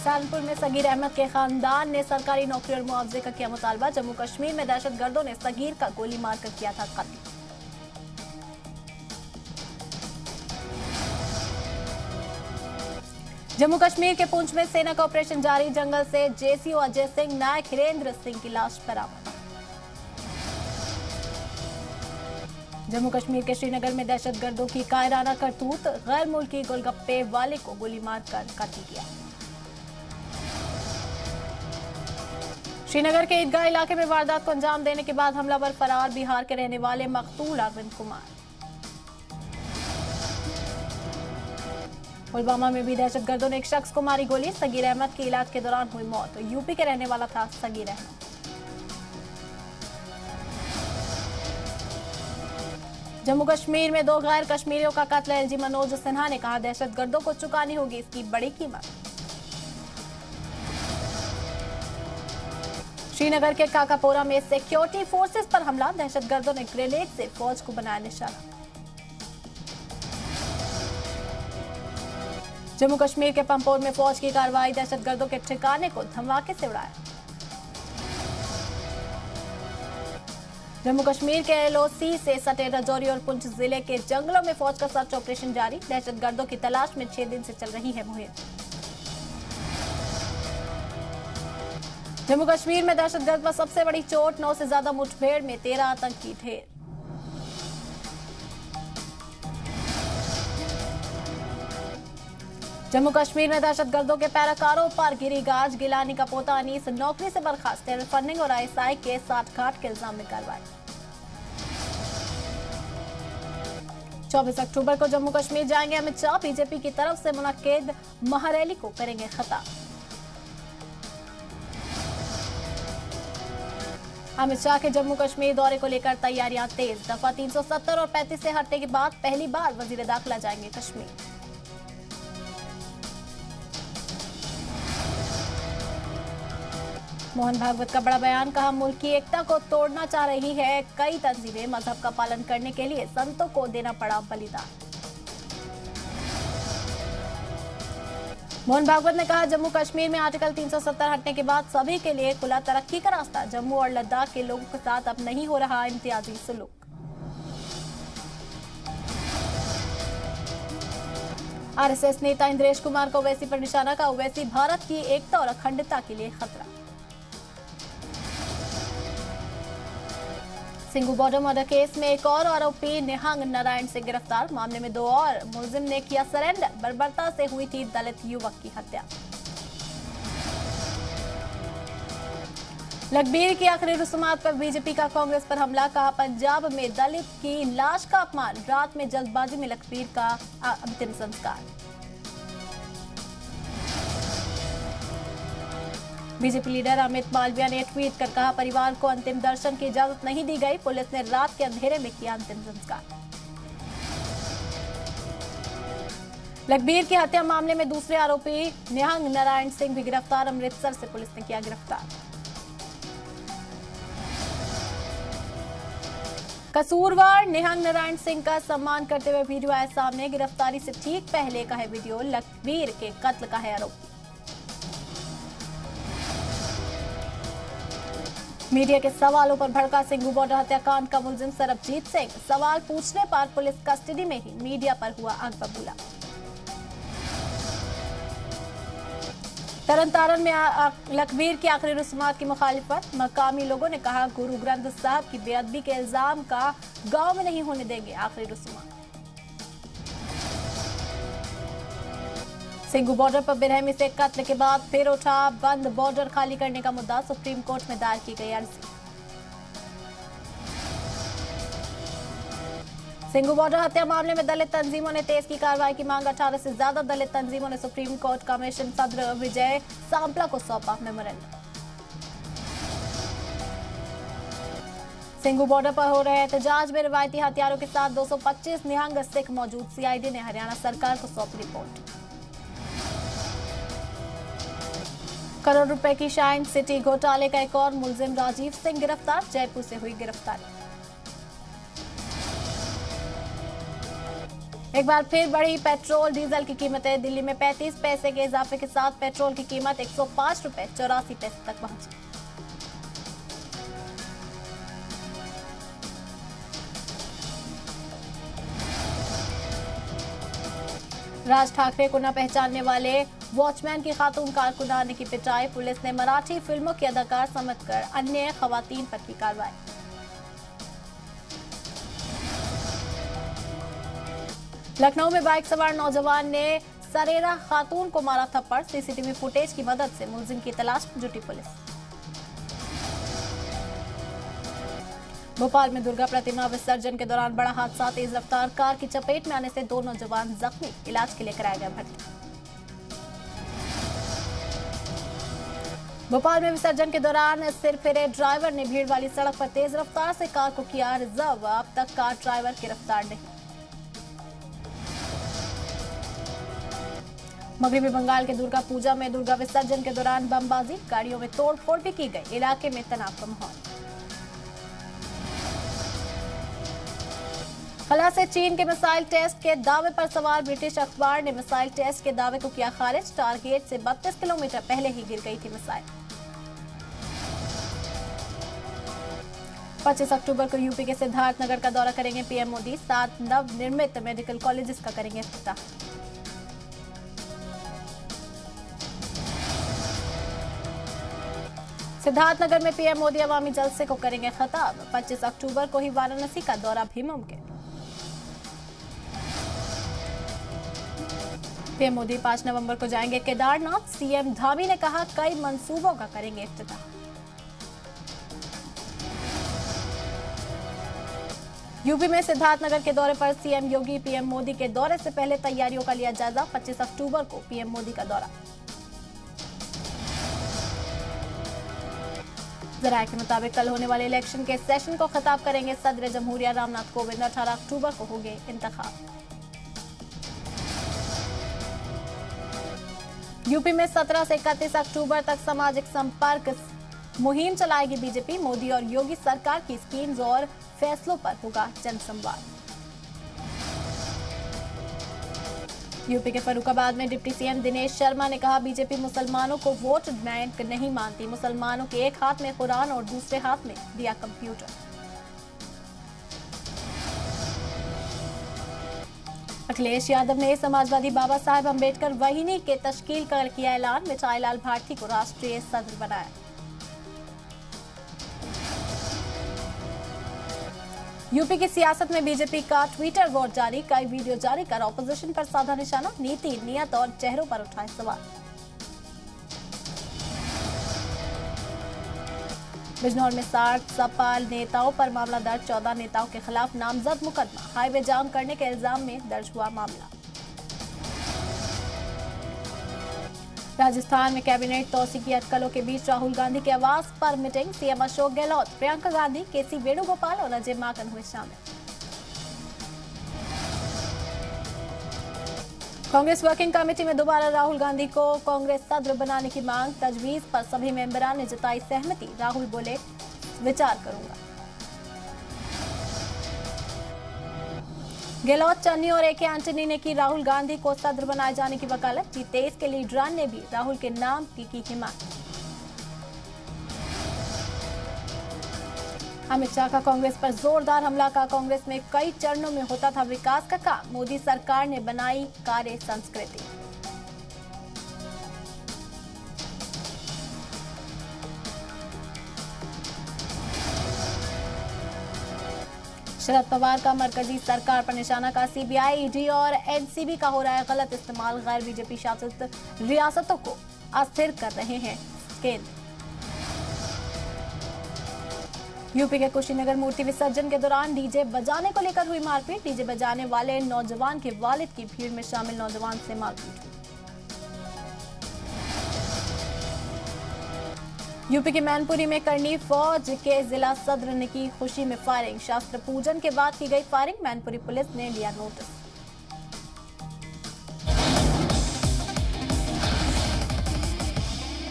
सहारनपुर में सगीर अहमद के खानदान ने सरकारी नौकरी और मुआवजे का किया मुतालबा। जम्मू कश्मीर में दहशतगर्दों ने सगीर का गोली मारकर किया था कत्ल। जम्मू कश्मीर के पुंछ में सेना का ऑपरेशन जारी। जंगल से जेसीओ अजय सिंह नायक हिरेंद्र सिंह की लाश बरामद। जम्मू कश्मीर के श्रीनगर में दहशतगर्दों की कायराना करतूत। गैर मुल्की गोलगप्पे वाले को गोली मारकर कत्ल किया। श्रीनगर के ईदगाह इलाके में वारदात को अंजाम देने के बाद हमलावर फरार। बिहार के रहने वाले मकतूल अरविंद कुमार। पुलवामा में भी दहशतगर्दों ने एक शख्स को मारी गोली। सगीर अहमद की इलाज के दौरान हुई मौत। यूपी के रहने वाला था सगीर अहमद। जम्मू कश्मीर में 2 गैर कश्मीरियों का कत्ल। एलजी मनोज सिन्हा ने कहा दहशतगर्दों को चुकानी होगी इसकी बड़ी कीमत। श्रीनगर के काकापोरा में सिक्योरिटी फोर्सेस पर हमला। दहशतगर्दों ने ग्रेनेड से फौज को बनाया निशाना। जम्मू कश्मीर के पंपोर में फौज की कार्रवाई। दहशतगर्दों के ठिकाने को धमाके से उड़ाया। जम्मू कश्मीर के एलओसी से सटे राजौरी और पुंछ जिले के जंगलों में फौज का सर्च ऑपरेशन जारी। दहशतगर्दों की तलाश में 6 दिन से चल रही है मुहिम। जम्मू कश्मीर में दहशतगर्द पर सबसे बड़ी चोट। 9 से ज्यादा मुठभेड़ में 13 आतंकी ढेर। जम्मू कश्मीर में दहशतगर्दों के पैराकारों पर गिरी गाज। गिलानी का पोता अनीस नौकरी से बर्खास्त। टेरर फंडिंग और आईएसआई के 60 घाट के इल्जाम में कार्रवाई। 24 अक्टूबर को जम्मू कश्मीर जाएंगे अमित शाह। बीजेपी की तरफ से मुनक्किद महारैली को करेंगे खिताब। अमित शाह के जम्मू कश्मीर दौरे को लेकर तैयारियां तेज। दफा 370 और 35 से हटने के बाद पहली बार वजीर दाखिला जाएंगे कश्मीर। मोहन भागवत का बड़ा बयान। कहा मुल्क की एकता को तोड़ना चाह रही है कई तंजीमें। मजहब का पालन करने के लिए संतों को देना पड़ा बलिदान। मोहन भागवत ने कहा जम्मू कश्मीर में आर्टिकल 370 हटने के बाद सभी के लिए खुला तरक्की का रास्ता। जम्मू और लद्दाख के लोगों के साथ अब नहीं हो रहा इम्तियाजी सुलूक। आरएसएस नेता इंद्रेश कुमार को ओवैसी पर निशाना। का ओवैसी भारत की एकता और अखंडता के लिए खतरा। सिंघू बॉर्डर मर्डर केस में एक और आरोपी निहंग नारायण सिंह गिरफ्तार। मामले में 2 और मुलजिम ने किया सरेंडर। बर्बरता से हुई थी दलित युवक की हत्या। लखबीर की आखिरी रस्मात पर बीजेपी का कांग्रेस पर हमला। कहा पंजाब में दलित की लाश का अपमान। रात में जल्दबाजी में लखबीर का अंतिम संस्कार। बीजेपी लीडर अमित मालविया ने ट्वीट कर कहा परिवार को अंतिम दर्शन की इजाजत नहीं दी गई। पुलिस ने रात के अंधेरे में किया अंतिम संस्कार। लखबीर की हत्या मामले में दूसरे आरोपी निहंग नारायण सिंह भी गिरफ्तार। अमृतसर से पुलिस ने किया गिरफ्तार। कसूरवार निहंग नारायण सिंह का सम्मान करते हुए वीडियो आया सामने। गिरफ्तारी से ठीक पहले का है वीडियो। लखबीर के कत्ल का है आरोप। मीडिया के सवालों पर भड़का सिंघू बॉर्डर हत्याकांड का मुलजिम सरबजीत सिंह। सवाल पूछने पर पुलिस कस्टडी में ही मीडिया पर हुआ आग बबूला। तरन में लखबीर की आखिरी रस्मात की मुखालिफत। मकामी लोगों ने कहा गुरु ग्रंथ साहब की बेअदबी के इल्जाम का गांव में नहीं होने देंगे। आखिरी रस्मात। सिंघू बॉर्डर पर बेरहमी से कत्ल के बाद फिर उठा बंद बॉर्डर खाली करने का मुद्दा। सुप्रीम कोर्ट में दायर की गई अर्जी। सिंघू बॉर्डर हत्या मामले में दलित तंजीमों ने तेज की कार्रवाई की मांग। 18 से ज्यादा दलित तंजीमों ने सुप्रीम कोर्ट कमीशन सदर विजय सांपला को सौंपा मेमोरेंडम। सिंघू बॉर्डर पर हो रहे एहतजाज में रिवायती हथियारों के साथ 225 निहंग सिख मौजूद। सीआईडी ने हरियाणा सरकार को सौंपी रिपोर्ट। करोड़ रुपए की शाइन सिटी घोटाले का एक और मुलजिम राजीव सिंह गिरफ्तार। जयपुर से हुई गिरफ्तारी। एक बार फिर बढ़ी पेट्रोल डीजल की कीमतें। दिल्ली में 35 पैसे के इजाफे के साथ पेट्रोल की कीमत 105 रुपए 84 पैसे तक पहुंची। राज ठाकरे को न पहचानने वाले वॉचमैन की खातून कारकुनाने की पिटाई। पुलिस ने मराठी फिल्मों की अदाकार समझकर अन्य खवातीन पर की कार्रवाई। लखनऊ में बाइक सवार नौजवान ने सरेरा खातून को मारा थप्पड़। सीसीटीवी फुटेज की मदद से मुलजिम की तलाश में जुटी पुलिस। भोपाल में दुर्गा प्रतिमा विसर्जन के दौरान बड़ा हादसा। तेज रफ्तार कार की चपेट में आने से 2 नौजवान जख्मी, इलाज के लिए कराया गया भर्ती। भोपाल में विसर्जन के दौरान सिर फिरे ड्राइवर ने भीड़ वाली सड़क पर तेज रफ्तार से कार को किया रिजर्व। अब तक कार ड्राइवर गिरफ्तार नहीं। मगरबी बंगाल के दुर्गा पूजा में दुर्गा विसर्जन के दौरान बमबाजी, गाड़ियों में तोड़फोड़ भी की गई। इलाके में तनाव का माहौल। खला से चीन के मिसाइल टेस्ट के दावे पर सवाल। ब्रिटिश अखबार ने मिसाइल टेस्ट के दावे को किया खारिज। टारगेट से 32 किलोमीटर पहले ही गिर गई थी मिसाइल। 25 अक्टूबर को यूपी के सिद्धार्थनगर का दौरा करेंगे पीएम मोदी। 7 नवनिर्मित मेडिकल कॉलेजेस का करेंगे इफ्तिताह। सिद्धार्थनगर में पीएम मोदी अवामी जलसे को करेंगे खिताब। 25 अक्टूबर को ही वाराणसी का दौरा भी मुमकिन। पीएम मोदी 5 नवंबर को जाएंगे केदारनाथ। सीएम धामी ने कहा कई मंसूबों का करेंगे इफ्तिताह। यूपी में सिद्धार्थनगर के दौरे पर सीएम योगी। पीएम मोदी के दौरे से पहले तैयारियों का लिया जायजा। 25 अक्टूबर को पीएम मोदी का दौरा। जराये के मुताबिक कल होने वाले इलेक्शन के सेशन को खिताब करेंगे सदर जमहूरिया रामनाथ कोविंद। 18 अक्टूबर को होंगे इंतखाब। यूपी में 17 से 31 अक्टूबर तक सामाजिक संपर्क मुहिम चलाएगी बीजेपी। मोदी और योगी सरकार की स्कीम्स और फैसलों पर होगा जनसंवाद। यूपी के फर्रुखाबाद में डिप्टी सीएम दिनेश शर्मा ने कहा बीजेपी मुसलमानों को वोट बैंक नहीं मानती। मुसलमानों के एक हाथ में कुरान और दूसरे हाथ में दिया कंप्यूटर। अखिलेश यादव ने समाजवादी बाबा साहेब अंबेडकर वाहिनी के तश्कील कर किया ऐलान। मिठाई लाल भारती को राष्ट्रीय सदर बनाया। यूपी की सियासत में बीजेपी का ट्विटर वॉर जारी। कई वीडियो जारी कर ऑपोजिशन पर साधा निशाना। नीति, नियत और चेहरों पर उठाए सवाल। बिजनौर में 60 सपा नेताओं पर मामला दर्ज। 14 नेताओं के खिलाफ नामजद मुकदमा। हाईवे जाम करने के इल्जाम में दर्ज हुआ मामला। राजस्थान में कैबिनेट तोसी की अटकलों के बीच राहुल गांधी के आवास पर मीटिंग। सीएम अशोक गहलोत, प्रियंका गांधी, केसी वेणुगोपाल और अजय माकन हुए शामिल। कांग्रेस वर्किंग कमेटी में दोबारा राहुल गांधी को कांग्रेस सदर बनाने की मांग। तजवीज पर सभी मेंबरान ने जताई सहमति। राहुल बोले विचार करूंगा। गहलोत, चन्नी और एके एंटनी ने की राहुल गांधी को सदर बनाए जाने की वकालत। G23 के लीडरान ने भी राहुल के नाम की हिमायत। अमित शाह का कांग्रेस पर जोरदार हमला। का कांग्रेस में कई चरणों में होता था विकास का काम। मोदी सरकार ने बनाई कार्य संस्कृति। शरद पवार का मरकजी सरकार पर निशाना। का सीबीआई, ईडी और एनसीबी का हो रहा है गलत इस्तेमाल। गैर बीजेपी शासित रियासतों को अस्थिर कर रहे हैं केंद्र। यूपी के कुशीनगर मूर्ति विसर्जन के दौरान डीजे बजाने को लेकर हुई मारपीट। डीजे बजाने वाले नौजवान के वालिद की भीड़ में शामिल नौजवान से मारपीट। यूपी के मैनपुरी में करनी फौज के जिला सदर ने की खुशी में फायरिंग। शास्त्र पूजन के बाद की गई फायरिंग। मैनपुरी पुलिस ने लिया नोटिस।